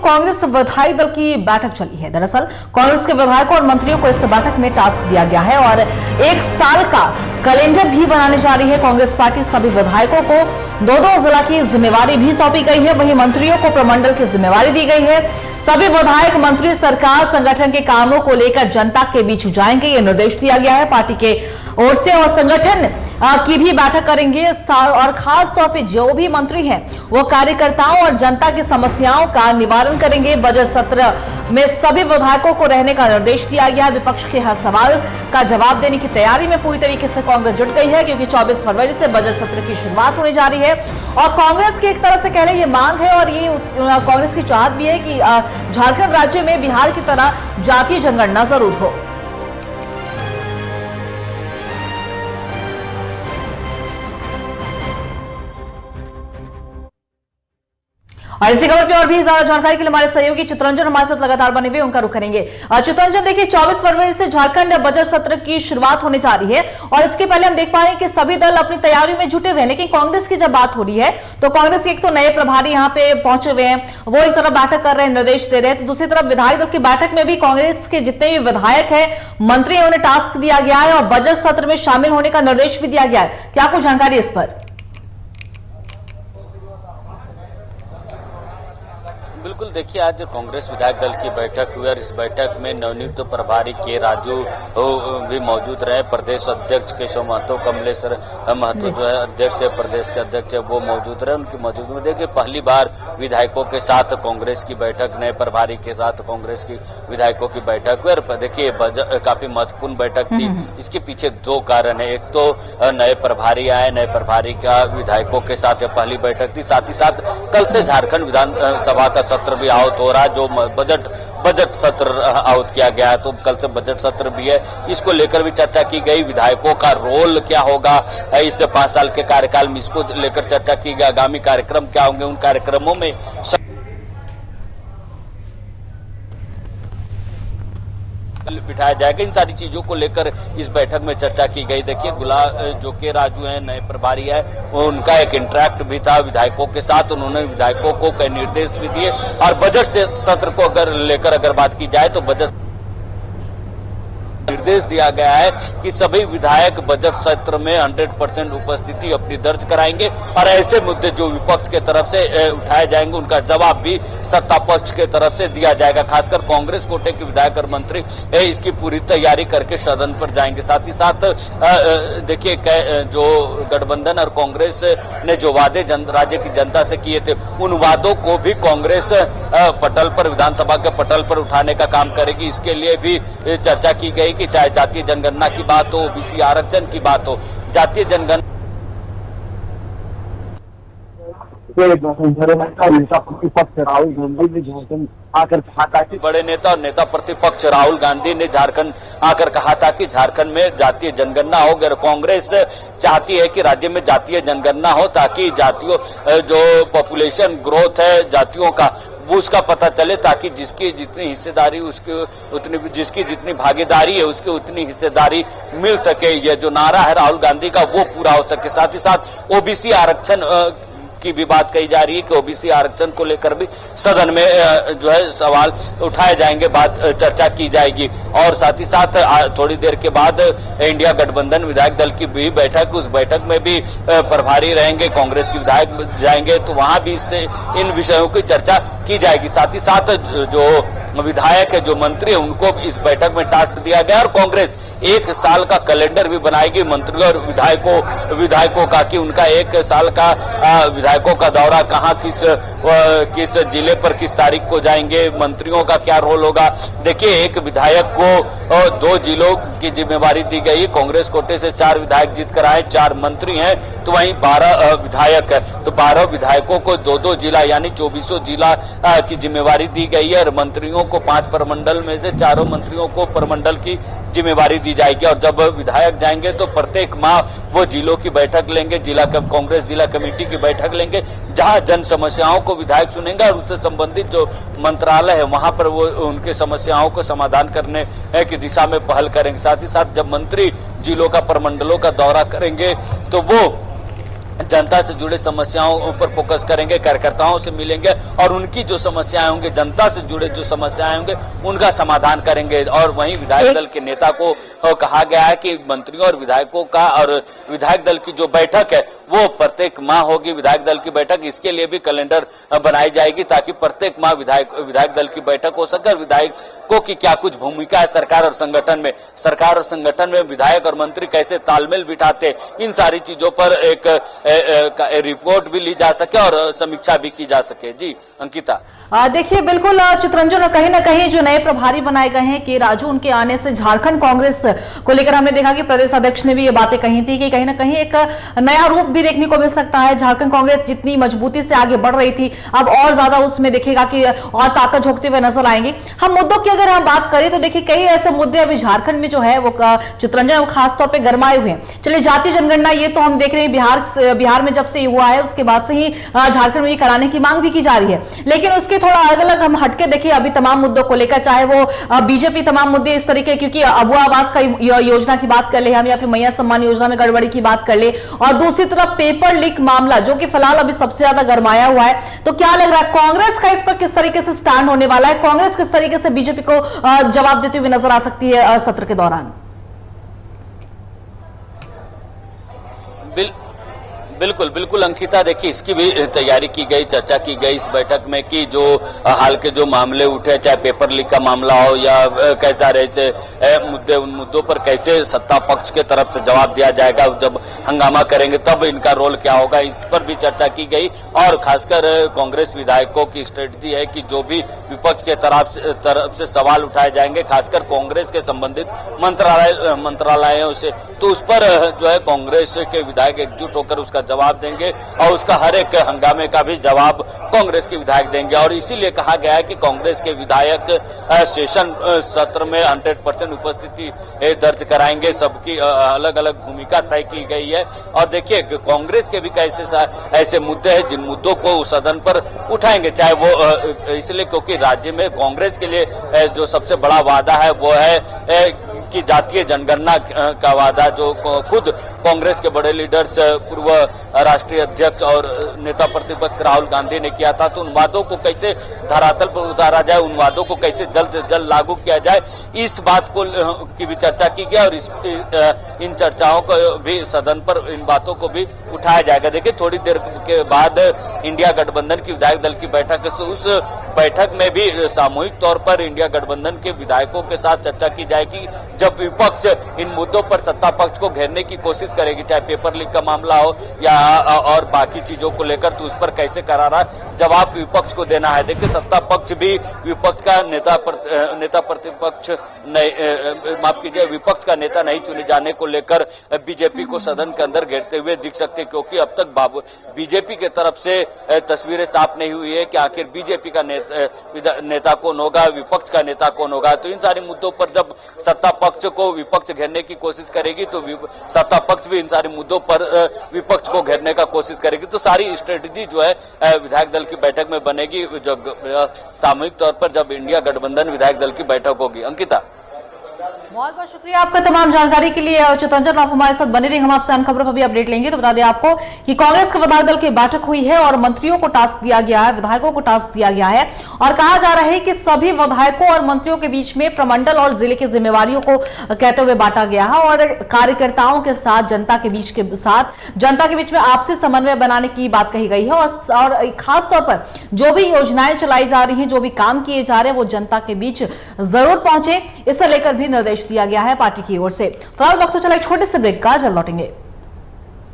कांग्रेस विधायक दल की बैठक चली है। दरअसल कांग्रेस के विधायकों और मंत्रियों को इस बैठक में टास्क दिया गया है और एक साल का कैलेंडर भी बनाने जा रही है कांग्रेस पार्टी। सभी विधायकों को दो जिला की जिम्मेवारी भी सौंपी गई है, वहीं मंत्रियों को प्रमंडल की जिम्मेवारी दी गई है। सभी विधायक मंत्री सरकार संगठन के कामों को लेकर जनता के बीच जाएंगे, ये निर्देश दिया गया है। पार्टी के ओर से और संगठन की भी बैठक करेंगे और खास तौर पे जो भी मंत्री हैं वो कार्यकर्ताओं और जनता की समस्याओं का निवारण करेंगे। बजट सत्र में सभी विधायकों को रहने का निर्देश दिया गया है। विपक्ष के हर सवाल का जवाब देने की तैयारी में पूरी तरीके से कांग्रेस जुट गई है, क्योंकि 24 फरवरी से बजट सत्र की शुरुआत होने जा रही है और कांग्रेस की एक तरह से कह लें ये मांग है और ये कांग्रेस की चाहत भी है कि झारखंड राज्य में बिहार की तरह जातीय जनगणना जरूर हो। और इसी खबर पे और भी ज्यादा जानकारी के लिए हमारे सहयोगी चित्रंजन हमारे साथ लगातार बने हुए, उनका रुख करेंगे। चित्रंजन, देखिए 24 फरवरी से झारखंड बजट सत्र की शुरुआत होने जा रही है और इसके पहले हम देख पा रहे हैं कि सभी दल अपनी तैयारियों में जुटे हुए हैं, लेकिन कांग्रेस की जब बात हो रही है तो कांग्रेस के एक तो नए प्रभारी यहाँ पे पहुंचे हुए हैं, वो एक तरफ बैठक कर रहे हैं, निर्देश दे रहे हैं, तो दूसरी तरफ विधायक दल की बैठक में भी कांग्रेस के जितने भी विधायक है मंत्री है उन्हें टास्क दिया गया है और बजट सत्र में शामिल होने का निर्देश भी दिया गया है। क्या कुछ जानकारी इस पर? बिल्कुल, देखिए आज कांग्रेस विधायक दल की बैठक हुई और इस बैठक में नवनियुक्त प्रभारी के राजू भी मौजूद रहे। प्रदेश अध्यक्ष केशव महतो, कमलेश्वर महतो जो है अध्यक्ष है, प्रदेश के अध्यक्ष है, वो मौजूद रहे। उनकी मौजूदगी में देखिए पहली बार विधायकों के साथ कांग्रेस की बैठक, नए प्रभारी के साथ कांग्रेस की विधायकों की बैठक हुई और देखिए काफी महत्वपूर्ण बैठक थी। इसके पीछे दो कारण है, एक तो नए प्रभारी आए, नए प्रभारी का विधायकों के साथ पहली बैठक थी, साथ ही साथ कल से झारखंड विधानसभा का सत्र भी आहूत हो रहा है, जो बजट सत्र आहूत किया गया है, तो कल से बजट सत्र भी है। इसको लेकर भी चर्चा की गई, विधायकों का रोल क्या होगा इस 5 साल के कार्यकाल में, इसको लेकर चर्चा की गई। आगामी कार्यक्रम क्या होंगे, उन कार्यक्रमों में बिठाया जाएगा, इन सारी चीजों को लेकर इस बैठक में चर्चा की गई। देखिए जो के राजू हैं, नए प्रभारी है, उनका एक इंटरेक्ट भी था विधायकों के साथ, उन्होंने विधायकों को कई निर्देश भी दिए और बजट से सत्र को अगर बात की जाए तो बजट निर्देश दिया गया है कि सभी विधायक बजट सत्र में 100% उपस्थिति अपनी दर्ज कराएंगे और ऐसे मुद्दे जो विपक्ष के तरफ से उठाए जाएंगे उनका जवाब भी सत्ता पक्ष के तरफ से दिया जाएगा। खासकर कांग्रेस कोटे के विधायक और मंत्री इसकी पूरी तैयारी करके सदन पर जाएंगे। साथ ही साथ देखिए जो गठबंधन और कांग्रेस ने जो वादे राज्य की जनता से किए थे, उन वादों को भी कांग्रेस पटल पर, विधानसभा के पटल पर उठाने का काम करेगी। इसके लिए भी चर्चा की गई कि चाहे जातीय जनगणना की बात हो, ओबीसी आरक्षण की बात हो, जातीय जनगणना बड़े नेता और नेता प्रतिपक्ष राहुल गांधी ने झारखंड आकर कहा था कि झारखंड में जातीय जनगणना हो। कांग्रेस चाहती है कि राज्य में जातीय जनगणना हो ताकि जातियों जो पॉपुलेशन ग्रोथ है जातियों का उसका पता चले, ताकि जिसकी जितनी हिस्सेदारी जिसकी जितनी भागीदारी है उसकी उतनी हिस्सेदारी मिल सके। यह जो नारा है राहुल गांधी का वो पूरा हो सके। साथ ही साथ ओबीसी आरक्षण की भी बात कही जा रही है कि ओबीसी आरक्षण को लेकर भी सदन में जो है सवाल उठाए जाएंगे, बात चर्चा की जाएगी। और साथ ही साथ थोड़ी देर के बाद इंडिया गठबंधन विधायक दल की भी बैठक, उस बैठक में भी प्रभारी रहेंगे, कांग्रेस के विधायक जाएंगे, तो वहां भी इससे इन विषयों की चर्चा की जाएगी। साथ ही साथ जो विधायक है, जो मंत्री है, उनको इस बैठक में टास्क दिया गया और कांग्रेस एक साल का कैलेंडर भी बनाएगी मंत्रियों और विधायकों का, कि उनका एक साल का विधायकों का दौरा कहाँ किस जिले पर किस तारीख को जाएंगे, मंत्रियों का क्या रोल होगा। देखिए एक विधायक को 2 जिलों की जिम्मेवारी दी गई। कांग्रेस कोटे से 4 विधायक जीत कर आए, 4 मंत्री हैं, तो वहीं 12 विधायक है, तो 12 विधायकों को 2-2 जिला यानी 24 जिला की जिम्मेवारी दी गई है और मंत्रियों को 5 प्रमंडल में से 4 मंत्रियों को प्रमंडल की जिम्मेवारी दी जाएगी। और जब विधायक जाएंगे तो प्रत्येक माह वो जिलों की बैठक लेंगे, कांग्रेस जिला कमेटी की बैठक लेंगे, जहां जन समस्याओं को विधायक सुनेंगे और उससे संबंधित जो मंत्रालय है वहां पर वो उनके समस्याओं को समाधान करने की दिशा में पहल करेंगे। साथ ही साथ जब मंत्री जिलों का प्रमंडलों का दौरा करेंगे तो वो जनता से जुड़े समस्याओं पर फोकस करेंगे, कार्यकर्ताओं से मिलेंगे और उनकी जो समस्याएं होंगी, जनता से जुड़े जो समस्याएं होंगे उनका समाधान करेंगे। और वहीं विधायक दल के नेता को कहा गया है कि मंत्रियों और विधायकों का और विधायक दल की जो बैठक है वो प्रत्येक माह होगी। विधायक दल की बैठक, इसके लिए भी कैलेंडर बनाई जाएगी ताकि प्रत्येक माह विधायक दल की बैठक हो सके। और विधायकों की क्या कुछ भूमिका है सरकार और संगठन में विधायक और मंत्री कैसे तालमेल बिठाते, इन सारी चीजों पर एक रिपोर्ट भी ली जा सके और समीक्षा भी की जा सके। जी अंकिता। देखिए बिल्कुल चित्रंजन, और कहीं ना कहीं जो नए प्रभारी बनाए गए हैं के राजू, उनके आने से झारखंड कांग्रेस को लेकर हमने देखा कि प्रदेश अध्यक्ष ने भी ये बातें कही थी कि कहीं ना कहीं एक नया रूप भी देखने को मिल सकता है। झारखंड कांग्रेस जितनी मजबूती से आगे बढ़ रही थी, अब और ज्यादा उसमें देखेगा कि और ताकत झोंकते हुए नजर आएंगे। हम मुद्दों की अगर हम बात करें तो देखिए कई ऐसे मुद्दे अभी झारखंड में जो है वो चित्रंजन खासतौर पर गरमाए हुए हैं। चलिए जाति जनगणना, ये तो हम देख रहे हैं बिहार में जब से हुआ है उसके बाद से ही झारखंड में ये कराने की मांग भी की जा रही है। लेकिन उसके थोड़ा अलग अलग हम हटके देखिए अभी तमाम मुद्दों को लेकर, चाहे वो बीजेपी तमाम मुद्दे इस तरीके, क्योंकि अबुआ आवास का योजना की बात कर ले हम, या फिर मैया सम्मान योजना में गड़बड़ी की बात कर ले, और दूसरी तरफ पेपर लीक मामला जो कि फिलहाल अभी सबसे ज्यादा गरमाया हुआ है। तो क्या लग रहा है कांग्रेस का इस पर किस तरीके से स्टैंड होने वाला है? कांग्रेस किस तरीके से बीजेपी को जवाब देते हुए नजर आ सकती है सत्र के दौरान? बिल्कुल अंकिता, देखिए इसकी भी तैयारी की गई, चर्चा की गई इस बैठक में कि जो हाल के जो मामले उठे, चाहे पेपर लीक का मामला हो या कैसा रहे से मुद्दे, उन मुद्दों पर कैसे सत्ता पक्ष के तरफ से जवाब दिया जाएगा। जब हंगामा करेंगे तब इनका रोल क्या होगा, इस पर भी चर्चा की गई। और खासकर कांग्रेस विधायकों की स्ट्रेटजी है कि जो भी विपक्ष के तरफ से सवाल उठाए जाएंगे, खासकर कांग्रेस के संबंधित मंत्रालयों से, तो उस पर जो है कांग्रेस के विधायक एकजुट होकर उसका जवाब देंगे और उसका हर एक हंगामे का भी जवाब कांग्रेस के विधायक देंगे। और इसीलिए कहा गया है कि कांग्रेस के विधायक सेशन सत्र में 100% उपस्थिति दर्ज कराएंगे। सबकी अलग अलग भूमिका तय की गई है। और देखिए कांग्रेस के भी ऐसे मुद्दे हैं जिन मुद्दों को सदन पर उठाएंगे, चाहे वो इसलिए क्योंकि राज्य में कांग्रेस के लिए जो सबसे बड़ा वादा है वो है कि जातीय जनगणना का वादा, जो खुद कांग्रेस के बड़े लीडर्स, पूर्व राष्ट्रीय अध्यक्ष और नेता प्रतिपक्ष राहुल गांधी ने किया था। तो उन वादों को कैसे धरातल पर उतारा जाए, उन वादों को कैसे जल्द से जल्द लागू किया जाए, इस बात को की भी चर्चा की गई। और इन चर्चाओं को भी सदन पर इन बातों को भी उठाया जाएगा। देखिए थोड़ी देर के बाद इंडिया गठबंधन की विधायक दल की बैठक है, तो उस बैठक में भी सामूहिक तौर पर इंडिया गठबंधन के विधायकों के साथ चर्चा की जाएगी। जब विपक्ष इन मुद्दों पर सत्ता पक्ष को घेरने की कोशिश करेगी, चाहे पेपर लीक का मामला हो या और बाकी चीजों को लेकर, तो उस पर कैसे करारा जवाब विपक्ष को देना है। देखिए सत्ता पक्ष भी विपक्ष का नेता प्रतिपक्ष माफ कीजिए, विपक्ष का नेता नहीं चुने जाने को लेकर बीजेपी को सदन के अंदर घेरते हुए दिख सकते, क्योंकि अब तक बीजेपी के तरफ से तस्वीरें साफ नहीं हुई है कि आखिर बीजेपी का नेता कौन होगा, विपक्ष का नेता कौन होगा। तो इन सारे मुद्दों पर जब सत्ता पक्ष को विपक्ष घेरने की कोशिश करेगी तो सत्ता पक्ष भी इन सारे मुद्दों पर विपक्ष को घेरने का कोशिश करेगी। तो सारी स्ट्रेटेजी जो है विधायक दल की बैठक में बनेगी, जब सामूहिक तौर पर जब इंडिया गठबंधन विधायक दल की बैठक होगी। अंकिता, बहुत बहुत शुक्रिया आपका तमाम जानकारी के लिए चित्रंजन। आप हमारे साथ बने रहिए, हम आपसे अन्य खबरों पर भी अपडेट लेंगे। तो बता दें आपको कि कांग्रेस के विधायक दल की बैठक हुई है और मंत्रियों को टास्क दिया गया है, विधायकों को टास्क दिया गया है और कहा जा रहा है कि सभी विधायकों और मंत्रियों के बीच में प्रमंडल और जिले की जिम्मेवारियों को कहते हुए बांटा गया है और कार्यकर्ताओं के साथ जनता के बीच में आपसी समन्वय बनाने की बात कही गई है। और खासतौर पर जो भी योजनाएं चलाई जा रही हैं, जो भी काम किए जा रहे हैं, वो जनता के बीच जरूर पहुंचे, इसे लेकर भी निर्देश दिया गया है पार्टी की ओर से। फिलहाल वक्त तो चला एक छोटे से ब्रेक का, जल्द लौटेंगे।